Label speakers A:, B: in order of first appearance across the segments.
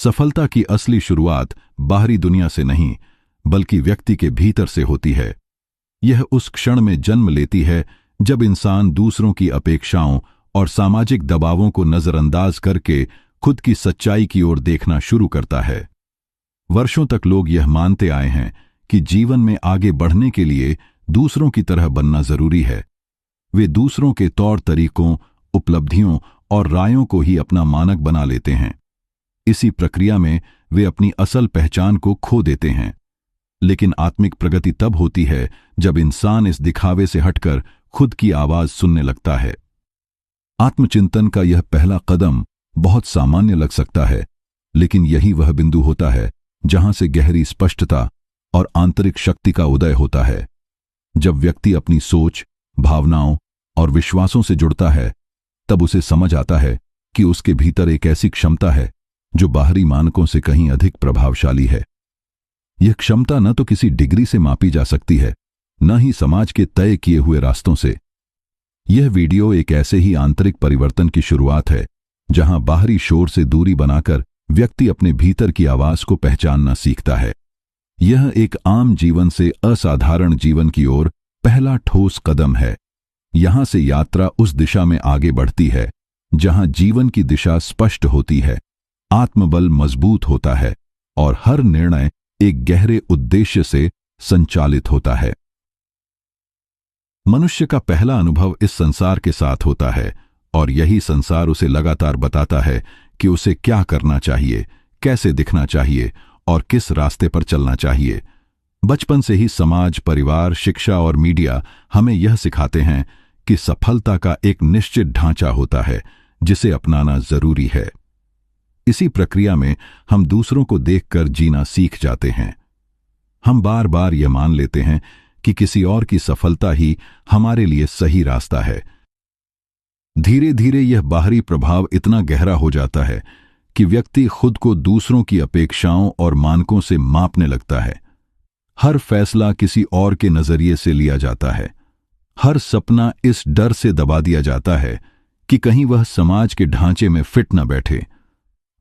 A: सफलता की असली शुरुआत बाहरी दुनिया से नहीं, बल्कि व्यक्ति के भीतर से होती है। यह उस क्षण में जन्म लेती है जब इंसान दूसरों की अपेक्षाओं और सामाजिक दबावों को नजरअंदाज करके खुद की सच्चाई की ओर देखना शुरू करता है। वर्षों तक लोग यह मानते आए हैं कि जीवन में आगे बढ़ने के लिए दूसरों की तरह बनना जरूरी है। वे दूसरों के तौर तरीकों, उपलब्धियों और रायों को ही अपना मानक बना लेते हैं। इसी प्रक्रिया में वे अपनी असल पहचान को खो देते हैं। लेकिन आत्मिक प्रगति तब होती है जब इंसान इस दिखावे से हटकर खुद की आवाज सुनने लगता है। आत्मचिंतन का यह पहला कदम बहुत सामान्य लग सकता है, लेकिन यही वह बिंदु होता है जहां से गहरी स्पष्टता और आंतरिक शक्ति का उदय होता है। जब व्यक्ति अपनी सोच, भावनाओं और विश्वासों से जुड़ता है, तब उसे समझ आता है कि उसके भीतर एक ऐसी क्षमता है जो बाहरी मानकों से कहीं अधिक प्रभावशाली है। यह क्षमता न तो किसी डिग्री से मापी जा सकती है, न ही समाज के तय किए हुए रास्तों से। यह वीडियो एक ऐसे ही आंतरिक परिवर्तन की शुरुआत है जहां बाहरी शोर से दूरी बनाकर व्यक्ति अपने भीतर की आवाज को पहचानना सीखता है। यह एक आम जीवन से असाधारण जीवन की ओर पहला ठोस कदम है। यहां से यात्रा उस दिशा में आगे बढ़ती है जहां जीवन की दिशा स्पष्ट होती है, आत्मबल मजबूत होता है और हर निर्णय एक गहरे उद्देश्य से संचालित होता है। मनुष्य का पहला अनुभव इस संसार के साथ होता है और यही संसार उसे लगातार बताता है कि उसे क्या करना चाहिए, कैसे दिखना चाहिए और किस रास्ते पर चलना चाहिए। बचपन से ही समाज, परिवार, शिक्षा और मीडिया हमें यह सिखाते हैं कि सफलता का एक निश्चित ढांचा होता है जिसे अपनाना जरूरी है। इसी प्रक्रिया में हम दूसरों को देखकर जीना सीख जाते हैं। हम बार बार यह मान लेते हैं कि किसी और की सफलता ही हमारे लिए सही रास्ता है। धीरे धीरे यह बाहरी प्रभाव इतना गहरा हो जाता है कि व्यक्ति खुद को दूसरों की अपेक्षाओं और मानकों से मापने लगता है। हर फैसला किसी और के नजरिए से लिया जाता है। हर सपना इस डर से दबा दिया जाता है कि कहीं वह समाज के ढांचे में फिट न बैठे।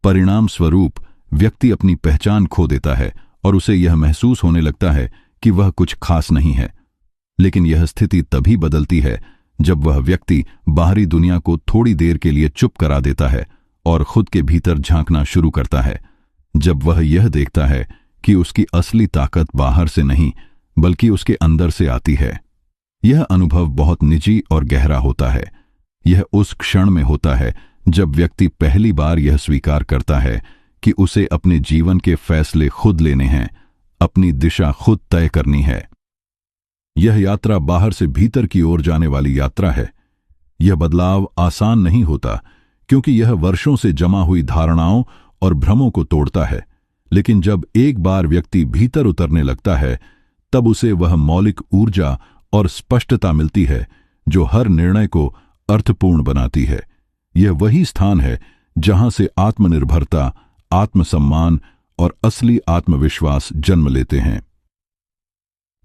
A: परिणाम स्वरूप व्यक्ति अपनी पहचान खो देता है और उसे यह महसूस होने लगता है कि वह कुछ खास नहीं है। लेकिन यह स्थिति तभी बदलती है जब वह व्यक्ति बाहरी दुनिया को थोड़ी देर के लिए चुप करा देता है और खुद के भीतर झांकना शुरू करता है। जब वह यह देखता है कि उसकी असली ताकत बाहर से नहीं बल्कि उसके अंदर से आती है। यह अनुभव बहुत निजी और गहरा होता है। यह उस क्षण में होता है जब व्यक्ति पहली बार यह स्वीकार करता है कि उसे अपने जीवन के फैसले खुद लेने हैं, अपनी दिशा खुद तय करनी है। यह यात्रा बाहर से भीतर की ओर जाने वाली यात्रा है। यह बदलाव आसान नहीं होता क्योंकि यह वर्षों से जमा हुई धारणाओं और भ्रमों को तोड़ता है। लेकिन जब एक बार व्यक्ति भीतर उतरने लगता है, तब उसे वह मौलिक ऊर्जा और स्पष्टता मिलती है जो हर निर्णय को अर्थपूर्ण बनाती है। यह वही स्थान है जहां से आत्मनिर्भरता, आत्मसम्मान और असली आत्मविश्वास जन्म लेते हैं।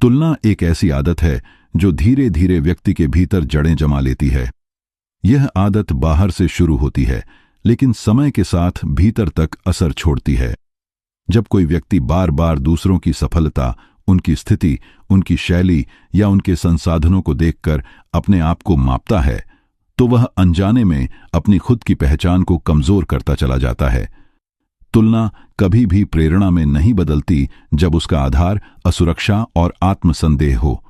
A: तुलना एक ऐसी आदत है जो धीरे धीरे व्यक्ति के भीतर जड़ें जमा लेती है। यह आदत बाहर से शुरू होती है, लेकिन समय के साथ भीतर तक असर छोड़ती है। जब कोई व्यक्ति बार बार दूसरों की सफलता, उनकी स्थिति, उनकी शैली या उनके संसाधनों को देखकर अपने आप को मापता है, तो वह अनजाने में अपनी खुद की पहचान को कमजोर करता चला जाता है। तुलना कभी भी प्रेरणा में नहीं बदलती जब उसका आधार असुरक्षा और आत्मसंदेह हो।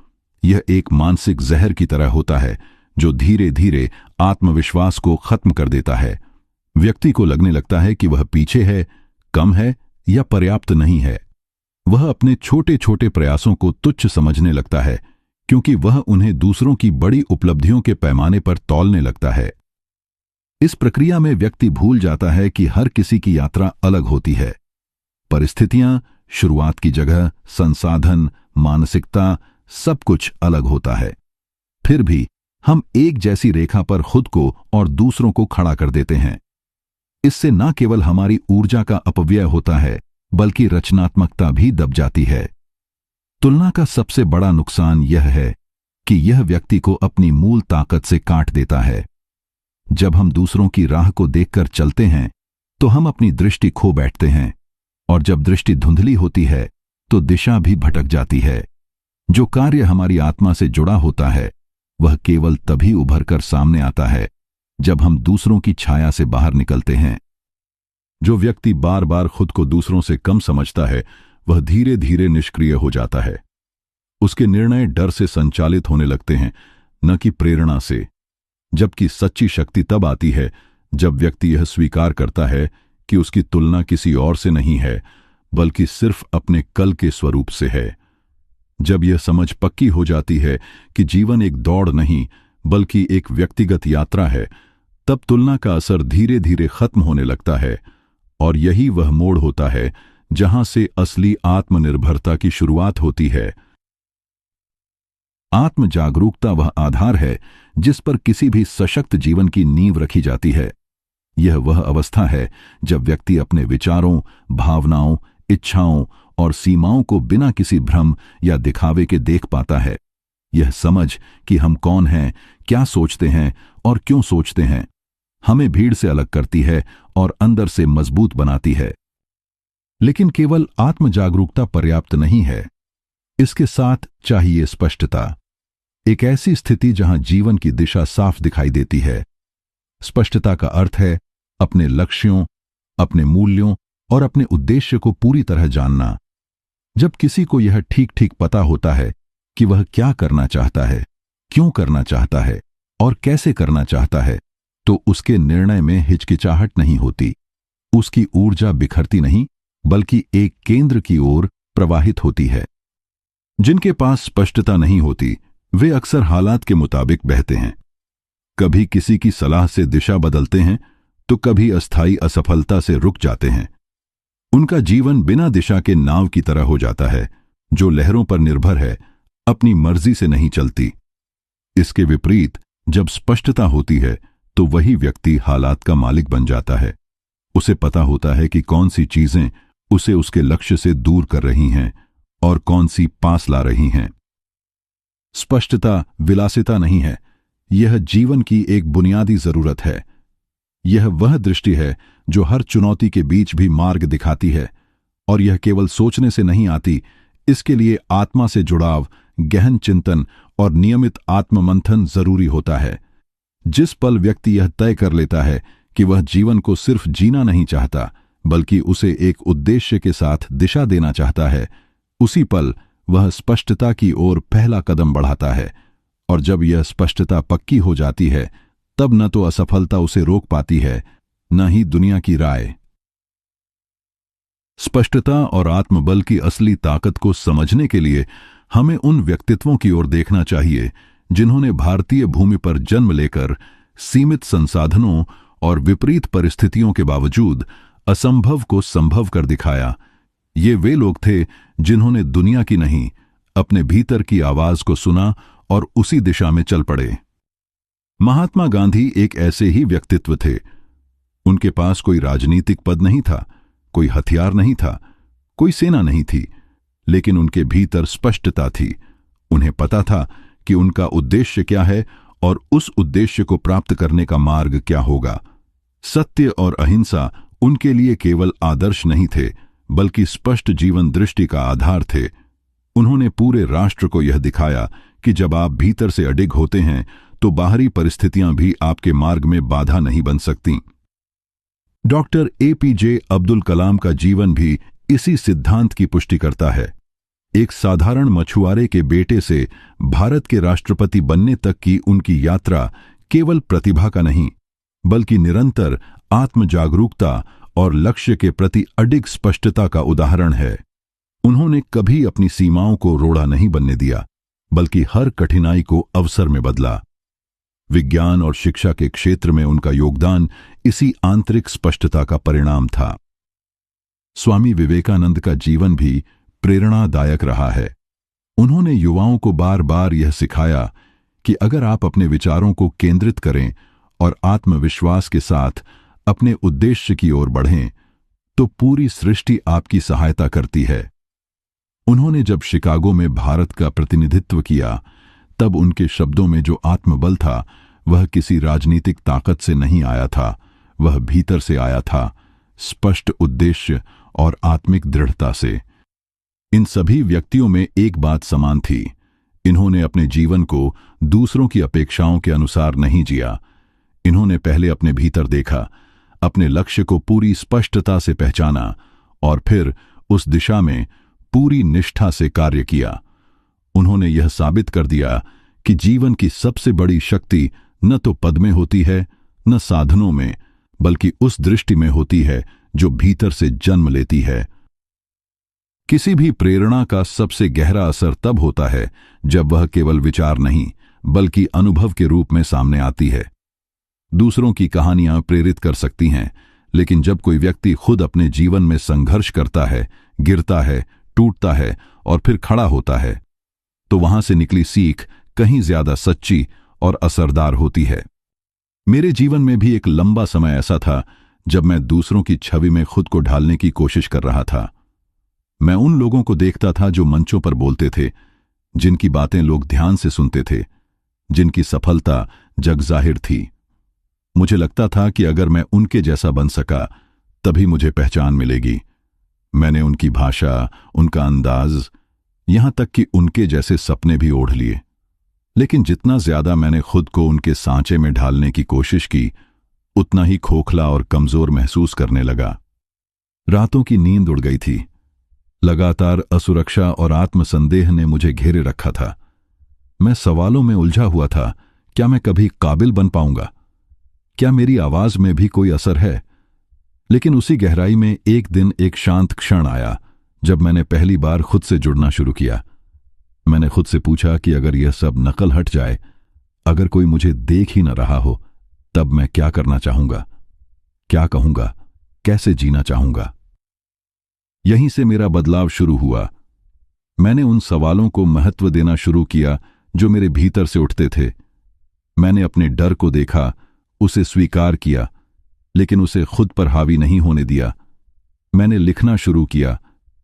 A: यह एक मानसिक जहर की तरह होता है जो धीरे धीरे आत्मविश्वास को खत्म कर देता है। व्यक्ति को लगने लगता है कि वह पीछे है, कम है या पर्याप्त नहीं है। वह अपने छोटे छोटे प्रयासों को तुच्छ समझने लगता है क्योंकि वह उन्हें दूसरों की बड़ी उपलब्धियों के पैमाने पर तौलने लगता है। इस प्रक्रिया में व्यक्ति भूल जाता है कि हर किसी की यात्रा अलग होती है। परिस्थितियां, शुरुआत की जगह, संसाधन, मानसिकता, सब कुछ अलग होता है। फिर भी हम एक जैसी रेखा पर खुद को और दूसरों को खड़ा कर देते हैं। इससे न केवल हमारी ऊर्जा का अपव्यय होता है, बल्कि रचनात्मकता भी दब जाती है। तुलना का सबसे बड़ा नुकसान यह है कि यह व्यक्ति को अपनी मूल ताकत से काट देता है। जब हम दूसरों की राह को देखकर चलते हैं, तो हम अपनी दृष्टि खो बैठते हैं, और जब दृष्टि धुंधली होती है तो दिशा भी भटक जाती है। जो कार्य हमारी आत्मा से जुड़ा होता है वह केवल तभी उभर कर सामने आता है जब हम दूसरों की छाया से बाहर निकलते हैं। जो व्यक्ति बार बार खुद को दूसरों से कम समझता है वह धीरे धीरे निष्क्रिय हो जाता है। उसके निर्णय डर से संचालित होने लगते हैं, न कि प्रेरणा से। जबकि सच्ची शक्ति तब आती है जब व्यक्ति यह स्वीकार करता है कि उसकी तुलना किसी और से नहीं है, बल्कि सिर्फ अपने कल के स्वरूप से है। जब यह समझ पक्की हो जाती है कि जीवन एक दौड़ नहीं बल्कि एक व्यक्तिगत यात्रा है, तब तुलना का असर धीरे धीरे खत्म होने लगता है, और यही वह मोड़ होता है जहां से असली आत्मनिर्भरता की शुरुआत होती है। आत्म जागरूकता वह आधार है जिस पर किसी भी सशक्त जीवन की नींव रखी जाती है। यह वह अवस्था है जब व्यक्ति अपने विचारों, भावनाओं, इच्छाओं और सीमाओं को बिना किसी भ्रम या दिखावे के देख पाता है। यह समझ कि हम कौन हैं, क्या सोचते हैं और क्यों सोचते हैं, हमें भीड़ से अलग करती है और अंदर से मजबूत बनाती है। लेकिन केवल आत्म जागरूकता पर्याप्त नहीं है, इसके साथ चाहिए स्पष्टता। एक ऐसी स्थिति जहां जीवन की दिशा साफ दिखाई देती है। स्पष्टता का अर्थ है अपने लक्ष्यों, अपने मूल्यों और अपने उद्देश्य को पूरी तरह जानना। जब किसी को यह ठीक ठीक पता होता है कि वह क्या करना चाहता है, क्यों करना चाहता है और कैसे करना चाहता है, तो उसके निर्णय में हिचकिचाहट नहीं होती। उसकी ऊर्जा बिखरती नहीं बल्कि एक केंद्र की ओर प्रवाहित होती है। जिनके पास स्पष्टता नहीं होती वे अक्सर हालात के मुताबिक बहते हैं। कभी किसी की सलाह से दिशा बदलते हैं तो कभी अस्थायी असफलता से रुक जाते हैं। उनका जीवन बिना दिशा के नाव की तरह हो जाता है जो लहरों पर निर्भर है, अपनी मर्जी से नहीं चलती। इसके विपरीत जब स्पष्टता होती है तो वही व्यक्ति हालात का मालिक बन जाता है। उसे पता होता है कि कौन सी चीजें उसे उसके लक्ष्य से दूर कर रही हैं और कौन सी पास ला रही हैं। स्पष्टता विलासिता नहीं है, यह जीवन की एक बुनियादी जरूरत है। यह वह दृष्टि है जो हर चुनौती के बीच भी मार्ग दिखाती है, और यह केवल सोचने से नहीं आती। इसके लिए आत्मा से जुड़ाव, गहन चिंतन और नियमित आत्ममंथन जरूरी होता है। जिस पल व्यक्ति यह तय कर लेता है कि वह जीवन को सिर्फ जीना नहीं चाहता बल्कि उसे एक उद्देश्य के साथ दिशा देना चाहता है, उसी पल वह स्पष्टता की ओर पहला कदम बढ़ाता है। और जब यह स्पष्टता पक्की हो जाती है तब न तो असफलता उसे रोक पाती है, न ही दुनिया की राय। स्पष्टता और आत्मबल की असली ताकत को समझने के लिए हमें उन व्यक्तित्वों की ओर देखना चाहिए जिन्होंने भारतीय भूमि पर जन्म लेकर सीमित संसाधनों और विपरीत परिस्थितियों के बावजूद असंभव को संभव कर दिखाया। ये वे लोग थे जिन्होंने दुनिया की नहीं, अपने भीतर की आवाज को सुना और उसी दिशा में चल पड़े। महात्मा गांधी एक ऐसे ही व्यक्तित्व थे। उनके पास कोई राजनीतिक पद नहीं था, कोई हथियार नहीं था, कोई सेना नहीं थी, लेकिन उनके भीतर स्पष्टता थी। उन्हें पता था कि उनका उद्देश्य क्या है और उस उद्देश्य को प्राप्त करने का मार्ग क्या होगा। सत्य और अहिंसा उनके लिए केवल आदर्श नहीं थे बल्कि स्पष्ट जीवन दृष्टि का आधार थे। उन्होंने पूरे राष्ट्र को यह दिखाया कि जब आप भीतर से अडिग होते हैं तो बाहरी परिस्थितियां भी आपके मार्ग में बाधा नहीं बन सकती। डॉक्टर एपीजे अब्दुल कलाम का जीवन भी इसी सिद्धांत की पुष्टि करता है। एक साधारण मछुआरे के बेटे से भारत के राष्ट्रपति बनने तक की उनकी यात्रा केवल प्रतिभा का नहीं बल्कि निरंतर आत्म जागरूकता और लक्ष्य के प्रति अडिग स्पष्टता का उदाहरण है। उन्होंने कभी अपनी सीमाओं को रोड़ा नहीं बनने दिया बल्कि हर कठिनाई को अवसर में बदला। विज्ञान और शिक्षा के क्षेत्र में उनका योगदान इसी आंतरिक स्पष्टता का परिणाम था। स्वामी विवेकानंद का जीवन भी प्रेरणादायक रहा है। उन्होंने युवाओं को बार बार यह सिखाया कि अगर आप अपने विचारों को केंद्रित करें और आत्मविश्वास के साथ अपने उद्देश्य की ओर बढ़ें तो पूरी सृष्टि आपकी सहायता करती है। उन्होंने जब शिकागो में भारत का प्रतिनिधित्व किया तब उनके शब्दों में जो आत्मबल था वह किसी राजनीतिक ताकत से नहीं आया था, वह भीतर से आया था, स्पष्ट उद्देश्य और आत्मिक दृढ़ता से। इन सभी व्यक्तियों में एक बात समान थी, इन्होंने अपने जीवन को दूसरों की अपेक्षाओं के अनुसार नहीं जिया। इन्होंने पहले अपने भीतर देखा, अपने लक्ष्य को पूरी स्पष्टता से पहचाना और फिर उस दिशा में पूरी निष्ठा से कार्य किया। उन्होंने यह साबित कर दिया कि जीवन की सबसे बड़ी शक्ति न तो पद में होती है, न साधनों में, बल्कि उस दृष्टि में होती है जो भीतर से जन्म लेती है। किसी भी प्रेरणा का सबसे गहरा असर तब होता है जब वह केवल विचार नहीं, बल्कि अनुभव के रूप में सामने आती है। दूसरों की कहानियां प्रेरित कर सकती हैं, लेकिन जब कोई व्यक्ति खुद अपने जीवन में संघर्ष करता है, गिरता है, टूटता है और फिर खड़ा होता है, तो वहां से निकली सीख कहीं ज्यादा सच्ची और असरदार होती है। मेरे जीवन में भी एक लंबा समय ऐसा था जब मैं दूसरों की छवि में खुद को ढालने की कोशिश कर रहा था। मैं उन लोगों को देखता था जो मंचों पर बोलते थे, जिनकी बातें लोग ध्यान से सुनते थे, जिनकी सफलता जगजाहिर थी। मुझे लगता था कि अगर मैं उनके जैसा बन सका तभी मुझे पहचान मिलेगी। मैंने उनकी भाषा, उनका अंदाज, यहां तक कि उनके जैसे सपने भी ओढ़ लिए। लेकिन जितना ज्यादा मैंने खुद को उनके सांचे में ढालने की कोशिश की, उतना ही खोखला और कमजोर महसूस करने लगा। रातों की नींद उड़ गई थी। लगातार असुरक्षा और आत्मसंदेह ने मुझे घेरे रखा था। मैं सवालों में उलझा हुआ था, क्या मैं कभी काबिल बन पाऊंगा? क्या मेरी आवाज में भी कोई असर है? लेकिन उसी गहराई में एक दिन एक शांत क्षण आया जब मैंने पहली बार खुद से जुड़ना शुरू किया। मैंने खुद से पूछा कि अगर यह सब नकल हट जाए, अगर कोई मुझे देख ही न रहा हो, तब मैं क्या करना चाहूंगा, क्या कहूंगा, कैसे जीना चाहूंगा? यहीं से मेरा बदलाव शुरू हुआ। मैंने उन सवालों को महत्व देना शुरू किया जो मेरे भीतर से उठते थे। मैंने अपने डर को देखा, उसे स्वीकार किया, लेकिन उसे खुद पर हावी नहीं होने दिया। मैंने लिखना शुरू किया,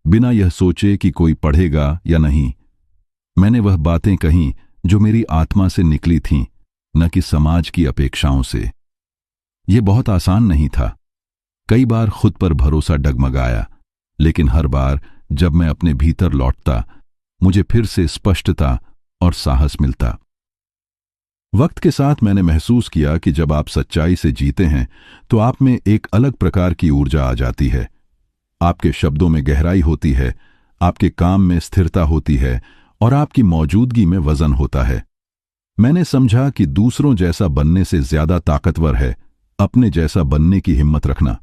A: बिना यह सोचे कि कोई पढ़ेगा या नहीं। मैंने वह बातें कहीं जो मेरी आत्मा से निकली थीं, न कि समाज की अपेक्षाओं से। यह बहुत आसान नहीं था। कई बार खुद पर भरोसा डगमगाया, लेकिन हर बार जब मैं अपने भीतर लौटता, मुझे फिर से स्पष्टता और साहस मिलता। वक्त के साथ मैंने महसूस किया कि जब आप सच्चाई से जीते हैं तो आप में एक अलग प्रकार की ऊर्जा आ जाती है। आपके शब्दों में गहराई होती है, आपके काम में स्थिरता होती है और आपकी मौजूदगी में वजन होता है। मैंने समझा कि दूसरों जैसा बनने से ज्यादा ताकतवर है अपने जैसा बनने की हिम्मत रखना।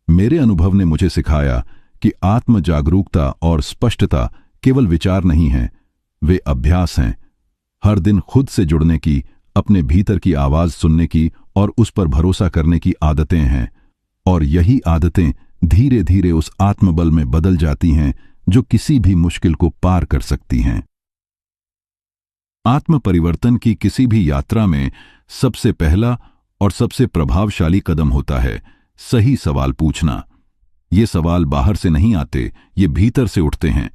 A: मेरे अनुभव ने मुझे सिखाया कि आत्म जागरूकता और स्पष्टता केवल विचार नहीं है, वे अभ्यास हैं। हर दिन खुद से जुड़ने की, अपने भीतर की आवाज सुनने की और उस पर भरोसा करने की आदतें हैं। और यही आदतें धीरे धीरे उस आत्मबल में बदल जाती हैं जो किसी भी मुश्किल को पार कर सकती हैं। आत्म परिवर्तन की किसी भी यात्रा में सबसे पहला और सबसे प्रभावशाली कदम होता है सही सवाल पूछना। ये सवाल बाहर से नहीं आते, ये भीतर से उठते हैं।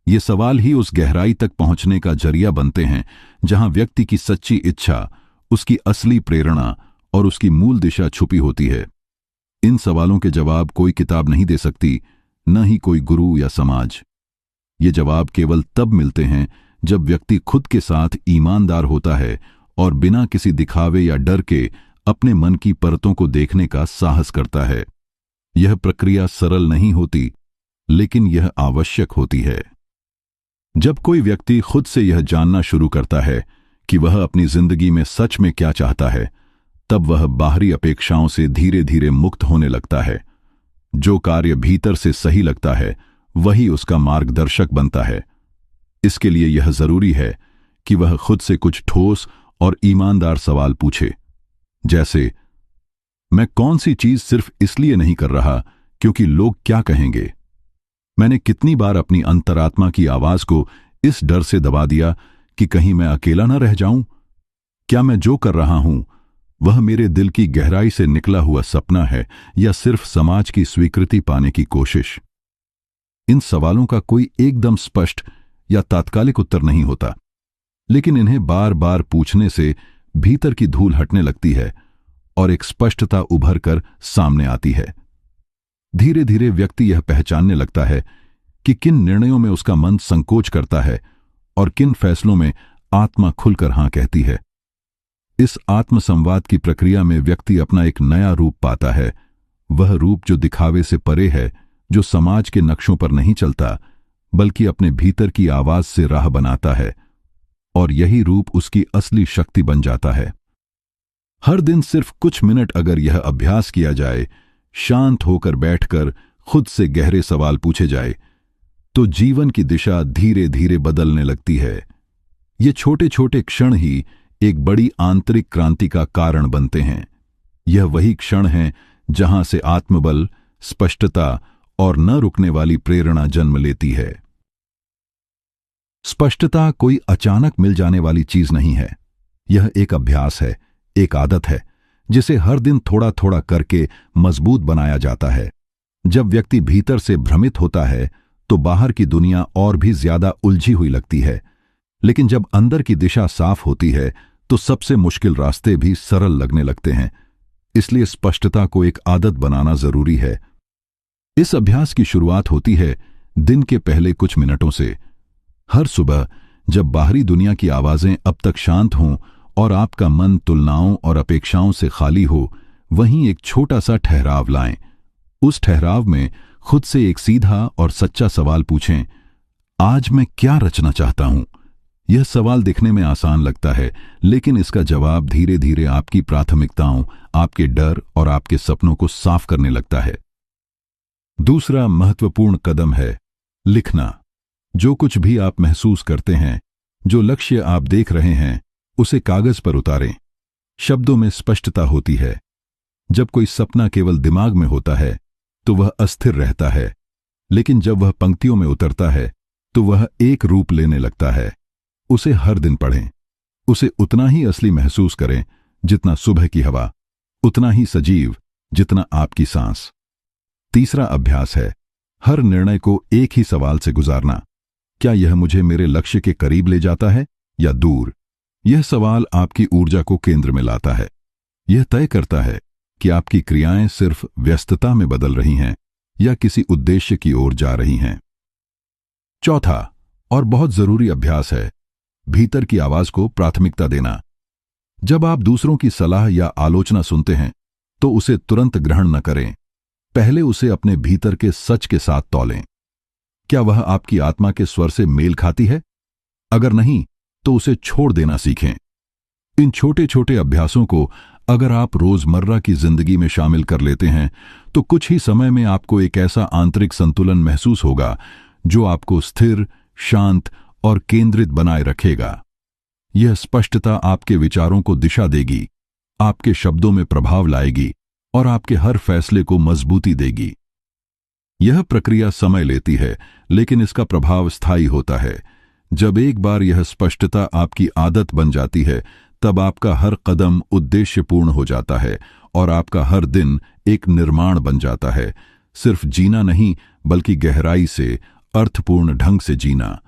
A: ये सवाल ही उस गहराई तक पहुंचने का जरिया बनते हैं जहां व्यक्ति की सच्ची इच्छा, उसकी असली प्रेरणा और उसकी मूल दिशा छुपी होती है। इन सवालों के जवाब कोई किताब नहीं दे सकती, न ही कोई गुरु या समाज। ये जवाब केवल तब मिलते हैं जब व्यक्ति खुद के साथ ईमानदार होता है और बिना किसी दिखावे या डर के अपने मन की परतों को देखने का साहस करता है। यह प्रक्रिया सरल नहीं होती, लेकिन यह आवश्यक होती है। जब कोई व्यक्ति खुद से यह जानना शुरू करता है कि वह अपनी जिंदगी में सच में क्या चाहता है, तब वह बाहरी अपेक्षाओं से धीरे धीरे मुक्त होने लगता है। जो कार्य भीतर से सही लगता है, वही उसका मार्गदर्शक बनता है। इसके लिए यह जरूरी है कि वह खुद से कुछ ठोस और ईमानदार सवाल पूछे, जैसे मैं कौन सी चीज सिर्फ इसलिए नहीं कर रहा क्योंकि लोग क्या कहेंगे? मैंने कितनी बार अपनी अंतरात्मा की आवाज को इस डर से दबा दिया कि कहीं मैं अकेला न रह जाऊं? क्या मैं जो कर रहा हूं वह मेरे दिल की गहराई से निकला हुआ सपना है या सिर्फ समाज की स्वीकृति पाने की कोशिश? इन सवालों का कोई एकदम स्पष्ट या तात्कालिक उत्तर नहीं होता, लेकिन इन्हें बार बार पूछने से भीतर की धूल हटने लगती है और एक स्पष्टता उभर कर सामने आती है। धीरे धीरे व्यक्ति यह पहचानने लगता है कि किन निर्णयों में उसका मन संकोच करता है और किन फैसलों में आत्मा खुलकर हां कहती है। इस आत्मसंवाद की प्रक्रिया में व्यक्ति अपना एक नया रूप पाता है, वह रूप जो दिखावे से परे है, जो समाज के नक्शों पर नहीं चलता बल्कि अपने भीतर की आवाज से राह बनाता है, और यही रूप उसकी असली शक्ति बन जाता है। हर दिन सिर्फ कुछ मिनट अगर यह अभ्यास किया जाए, शांत होकर बैठकर खुद से गहरे सवाल पूछे जाए, तो जीवन की दिशा धीरे धीरे बदलने लगती है। ये छोटे छोटे क्षण ही एक बड़ी आंतरिक क्रांति का कारण बनते हैं। यह वही क्षण हैं जहां से आत्मबल, स्पष्टता और न रुकने वाली प्रेरणा जन्म लेती है। स्पष्टता कोई अचानक मिल जाने वाली चीज नहीं है। यह एक अभ्यास है, एक आदत है, जिसे हर दिन थोड़ा थोड़ा करके मजबूत बनाया जाता है। जब व्यक्ति भीतर से भ्रमित होता है तो बाहर की दुनिया और भी ज्यादा उलझी हुई लगती है, लेकिन जब अंदर की दिशा साफ होती है तो सबसे मुश्किल रास्ते भी सरल लगने लगते हैं। इसलिए स्पष्टता को एक आदत बनाना जरूरी है। इस अभ्यास की शुरुआत होती है दिन के पहले कुछ मिनटों से। हर सुबह जब बाहरी दुनिया की आवाजें अब तक शांत हों और आपका मन तुलनाओं और अपेक्षाओं से खाली हो, वहीं एक छोटा सा ठहराव लाएं। उस ठहराव में खुद से एक सीधा और सच्चा सवाल पूछें, आज मैं क्या रचना चाहता हूं? यह सवाल दिखने में आसान लगता है, लेकिन इसका जवाब धीरे धीरे आपकी प्राथमिकताओं, आपके डर और आपके सपनों को साफ करने लगता है। दूसरा महत्वपूर्ण कदम है लिखना। जो कुछ भी आप महसूस करते हैं, जो लक्ष्य आप देख रहे हैं, उसे कागज पर उतारें। शब्दों में स्पष्टता होती है। जब कोई सपना केवल दिमाग में होता है तो वह अस्थिर रहता है, लेकिन जब वह पंक्तियों में उतरता है तो वह एक रूप लेने लगता है। उसे हर दिन पढ़ें। उसे उतना ही असली महसूस करें जितना सुबह की हवा, उतना ही सजीव जितना आपकी सांस। तीसरा अभ्यास है हर निर्णय को एक ही सवाल से गुजारना। क्या यह मुझे मेरे लक्ष्य के करीब ले जाता है या दूर? यह सवाल आपकी ऊर्जा को केंद्र में लाता है। यह तय करता है कि आपकी क्रियाएं सिर्फ व्यस्तता में बदल रही हैं या किसी उद्देश्य की ओर जा रही हैं। चौथा और बहुत जरूरी अभ्यास है भीतर की आवाज को प्राथमिकता देना। जब आप दूसरों की सलाह या आलोचना सुनते हैं तो उसे तुरंत ग्रहण न करें। पहले उसे अपने भीतर के सच के साथ तौलें। क्या वह आपकी आत्मा के स्वर से मेल खाती है? अगर नहीं, तो उसे छोड़ देना सीखें। इन छोटे छोटे अभ्यासों को अगर आप रोजमर्रा की जिंदगी में शामिल कर लेते हैं तो कुछ ही समय में आपको एक ऐसा आंतरिक संतुलन महसूस होगा जो आपको स्थिर, शांत और केंद्रित बनाए रखेगा। यह स्पष्टता आपके विचारों को दिशा देगी, आपके शब्दों में प्रभाव लाएगी और आपके हर फैसले को मजबूती देगी। यह प्रक्रिया समय लेती है, लेकिन इसका प्रभाव स्थायी होता है। जब एक बार यह स्पष्टता आपकी आदत बन जाती है, तब आपका हर कदम उद्देश्यपूर्ण हो जाता है और आपका हर दिन एक निर्माण बन जाता है। सिर्फ जीना नहीं, बल्कि गहराई से, अर्थपूर्ण ढंग से जीना।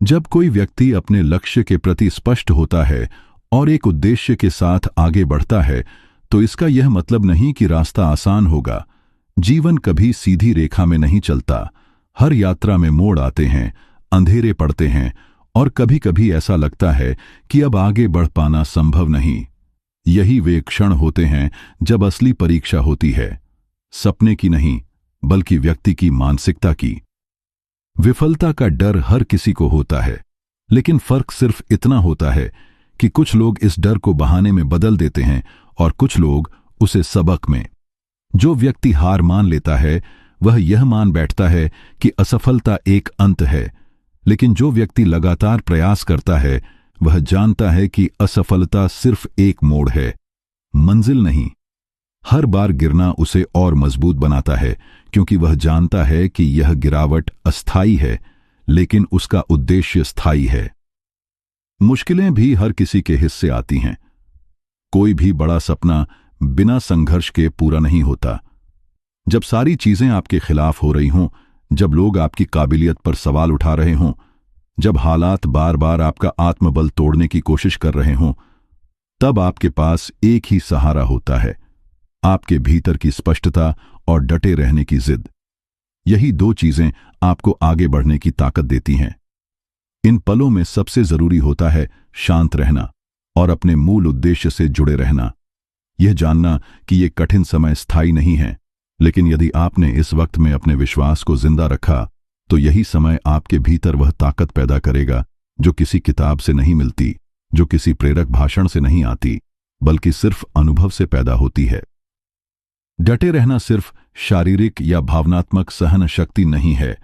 A: जब कोई व्यक्ति अपने लक्ष्य के प्रति स्पष्ट होता है और एक उद्देश्य के साथ आगे बढ़ता है, तो इसका यह मतलब नहीं कि रास्ता आसान होगा। जीवन कभी सीधी रेखा में नहीं चलता। हर यात्रा में मोड़ आते हैं, अंधेरे पड़ते हैं और कभी कभी ऐसा लगता है कि अब आगे बढ़ पाना संभव नहीं। यही वे क्षण होते हैं जब असली परीक्षा होती है, सपने की नहीं बल्कि व्यक्ति की मानसिकता की। विफलता का डर हर किसी को होता है, लेकिन फर्क सिर्फ इतना होता है कि कुछ लोग इस डर को बहाने में बदल देते हैं और कुछ लोग उसे सबक में। जो व्यक्ति हार मान लेता है वह यह मान बैठता है कि असफलता एक अंत है, लेकिन जो व्यक्ति लगातार प्रयास करता है वह जानता है कि असफलता सिर्फ एक मोड़ है, मंजिल नहीं। हर बार गिरना उसे और मजबूत बनाता है, क्योंकि वह जानता है कि यह गिरावट अस्थायी है, लेकिन उसका उद्देश्य स्थायी है। मुश्किलें भी हर किसी के हिस्से आती हैं। कोई भी बड़ा सपना बिना संघर्ष के पूरा नहीं होता। जब सारी चीजें आपके खिलाफ हो रही हों, जब लोग आपकी काबिलियत पर सवाल उठा रहे हों, जब हालात बार बार आपका आत्मबल तोड़ने की कोशिश कर रहे हों, तब आपके पास एक ही सहारा होता है, आपके भीतर की स्पष्टता और डटे रहने की जिद। यही दो चीजें आपको आगे बढ़ने की ताकत देती हैं। इन पलों में सबसे जरूरी होता है शांत रहना और अपने मूल उद्देश्य से जुड़े रहना। यह जानना कि ये कठिन समय स्थायी नहीं है, लेकिन यदि आपने इस वक्त में अपने विश्वास को जिंदा रखा तो यही समय आपके भीतर वह ताकत पैदा करेगा जो किसी किताब से नहीं मिलती, जो किसी प्रेरक भाषण से नहीं आती, बल्कि सिर्फ अनुभव से पैदा होती है। डटे रहना सिर्फ शारीरिक या भावनात्मक सहन शक्ति नहीं है,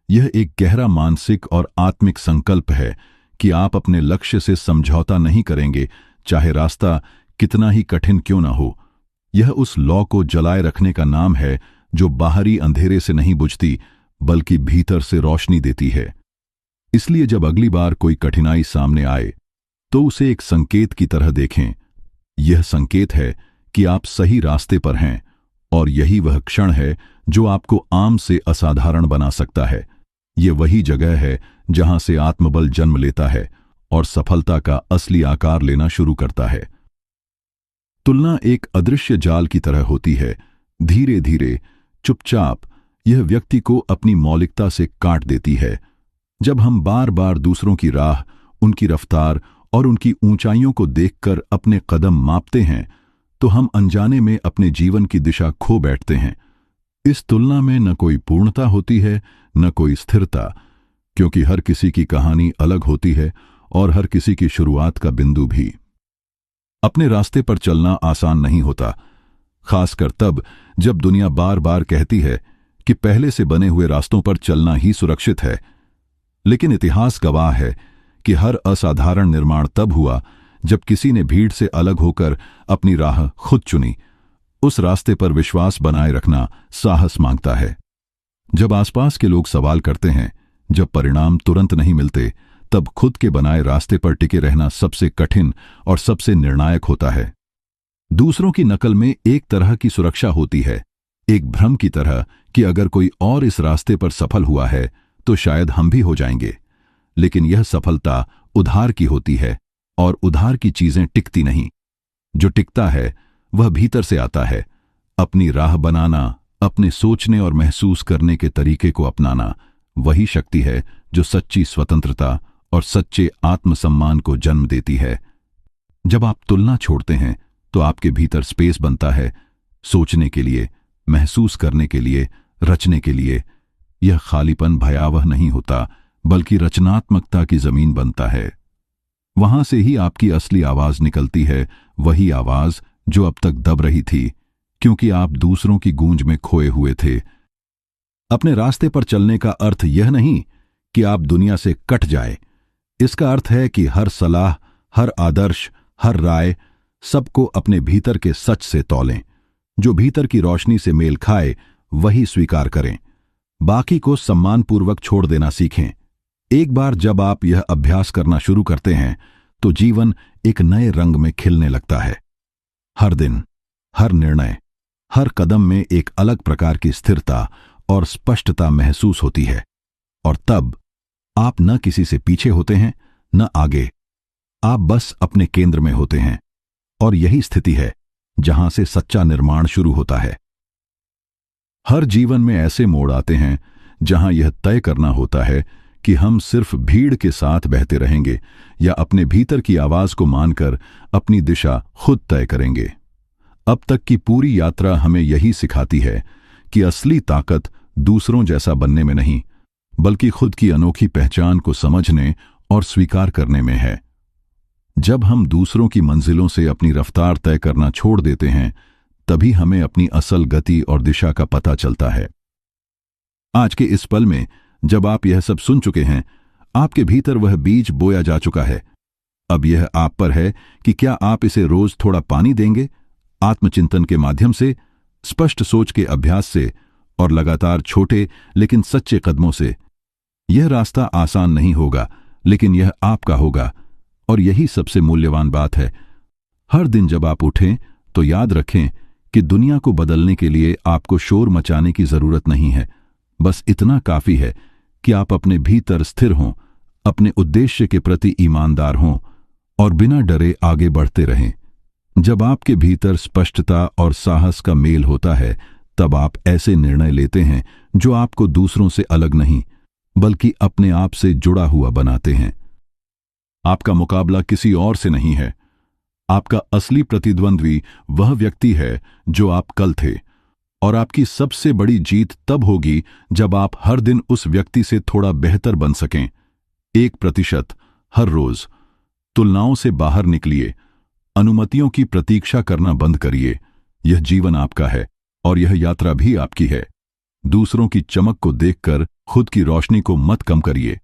A: यह एक गहरा मानसिक और आत्मिक संकल्प है कि आप अपने लक्ष्य से समझौता नहीं करेंगे, चाहे रास्ता कितना ही कठिन क्यों ना हो। यह उस लौ को जलाए रखने का नाम है जो बाहरी अंधेरे से नहीं बुझती, बल्कि भीतर से रोशनी देती है। इसलिए जब अगली बार कोई कठिनाई सामने आए तो उसे एक संकेत की तरह देखें। यह संकेत है कि आप सही रास्ते पर हैं, और यही वह क्षण है जो आपको आम से असाधारण बना सकता है। यह वही जगह है जहां से आत्मबल जन्म लेता है और सफलता का असली आकार लेना शुरू करता है। तुलना एक अदृश्य जाल की तरह होती है। धीरे धीरे, चुपचाप यह व्यक्ति को अपनी मौलिकता से काट देती है। जब हम बार बार दूसरों की राह, उनकी रफ्तार और उनकी ऊंचाइयों को देखकर अपने कदम मापते हैं तो हम अनजाने में अपने जीवन की दिशा खो बैठते हैं। इस तुलना में न कोई पूर्णता होती है, न कोई स्थिरता, क्योंकि हर किसी की कहानी अलग होती है और हर किसी की शुरुआत का बिंदु भी। अपने रास्ते पर चलना आसान नहीं होता, खासकर तब जब दुनिया बार बार कहती है कि पहले से बने हुए रास्तों पर चलना ही सुरक्षित है। लेकिन इतिहास गवाह है कि हर असाधारण निर्माण तब हुआ जब किसी ने भीड़ से अलग होकर अपनी राह खुद चुनी। उस रास्ते पर विश्वास बनाए रखना साहस मांगता है। जब आसपास के लोग सवाल करते हैं, जब परिणाम तुरंत नहीं मिलते, तब खुद के बनाए रास्ते पर टिके रहना सबसे कठिन और सबसे निर्णायक होता है। दूसरों की नकल में एक तरह की सुरक्षा होती है, एक भ्रम की तरह कि अगर कोई और इस रास्ते पर सफल हुआ है तो शायद हम भी हो जाएंगे। लेकिन यह सफलता उधार की होती है, और उधार की चीजें टिकती नहीं। जो टिकता है वह भीतर से आता है। अपनी राह बनाना, अपने सोचने और महसूस करने के तरीके को अपनाना, वही शक्ति है जो सच्ची स्वतंत्रता और सच्चे आत्मसम्मान को जन्म देती है। जब आप तुलना छोड़ते हैं तो आपके भीतर स्पेस बनता है, सोचने के लिए, महसूस करने के लिए, रचने के लिए। यह खालीपन भयावह नहीं होता, बल्कि रचनात्मकता की जमीन बनता है। वहां से ही आपकी असली आवाज निकलती है, वही आवाज जो अब तक दब रही थी, क्योंकि आप दूसरों की गूंज में खोए हुए थे। अपने रास्ते पर चलने का अर्थ यह नहीं कि आप दुनिया से कट जाए। इसका अर्थ है कि हर सलाह, हर आदर्श, हर राय, सबको अपने भीतर के सच से तौलें। जो भीतर की रोशनी से मेल खाए वही स्वीकार करें। बाकी को सम्मानपूर्वक छोड़ देना सीखें। एक बार जब आप यह अभ्यास करना शुरू करते हैं तो जीवन एक नए रंग में खिलने लगता है। हर दिन, हर निर्णय, हर कदम में एक अलग प्रकार की स्थिरता और स्पष्टता महसूस होती है। और तब आप न किसी से पीछे होते हैं, न आगे। आप बस अपने केंद्र में होते हैं। और यही स्थिति है जहां से सच्चा निर्माण शुरू होता है। हर जीवन में ऐसे मोड़ आते हैं जहां यह तय करना होता है कि हम सिर्फ भीड़ के साथ बहते रहेंगे या अपने भीतर की आवाज को मानकर अपनी दिशा खुद तय करेंगे। अब तक की पूरी यात्रा हमें यही सिखाती है कि असली ताकत दूसरों जैसा बनने में नहीं, बल्कि खुद की अनोखी पहचान को समझने और स्वीकार करने में है। जब हम दूसरों की मंजिलों से अपनी रफ्तार तय करना छोड़ देते हैं, तभी हमें अपनी असल गति और दिशा का पता चलता है। आज के इस पल में जब आप यह सब सुन चुके हैं, आपके भीतर वह बीज बोया जा चुका है। अब यह आप पर है कि क्या आप इसे रोज थोड़ा पानी देंगे, आत्मचिंतन के माध्यम से, स्पष्ट सोच के अभ्यास से और लगातार छोटे लेकिन सच्चे कदमों से। यह रास्ता आसान नहीं होगा, लेकिन यह आपका होगा। और यही सबसे मूल्यवान बात है। हर दिन जब आप उठें तो याद रखें कि दुनिया को बदलने के लिए आपको शोर मचाने की जरूरत नहीं है। बस इतना काफी है कि आप अपने भीतर स्थिर हों, अपने उद्देश्य के प्रति ईमानदार हों और बिना डरे आगे बढ़ते रहें। जब आपके भीतर स्पष्टता और साहस का मेल होता है, तब आप ऐसे निर्णय लेते हैं जो आपको दूसरों से अलग नहीं बल्कि अपने आप से जुड़ा हुआ बनाते हैं। आपका मुकाबला किसी और से नहीं है। आपका असली प्रतिद्वंद्वी वह व्यक्ति है जो आप कल थे, और आपकी सबसे बड़ी जीत तब होगी जब आप हर दिन उस व्यक्ति से थोड़ा बेहतर बन सकें। 1% हर रोज। तुलनाओं से बाहर निकलिए। अनुमतियों की प्रतीक्षा करना बंद करिए। यह जीवन आपका है और यह यात्रा भी आपकी है। दूसरों की चमक को देखकर खुद की रोशनी को मत कम करिए।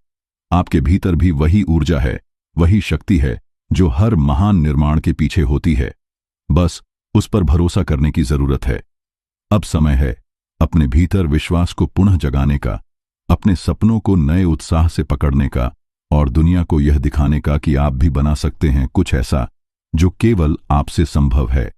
A: आपके भीतर भी वही ऊर्जा है, वही शक्ति है जो हर महान निर्माण के पीछे होती है। बस उस पर भरोसा करने की जरूरत है। अब समय है अपने भीतर विश्वास को पुनः जगाने का, अपने सपनों को नए उत्साह से पकड़ने का और दुनिया को यह दिखाने का कि आप भी बना सकते हैं कुछ ऐसा जो केवल आपसे संभव है।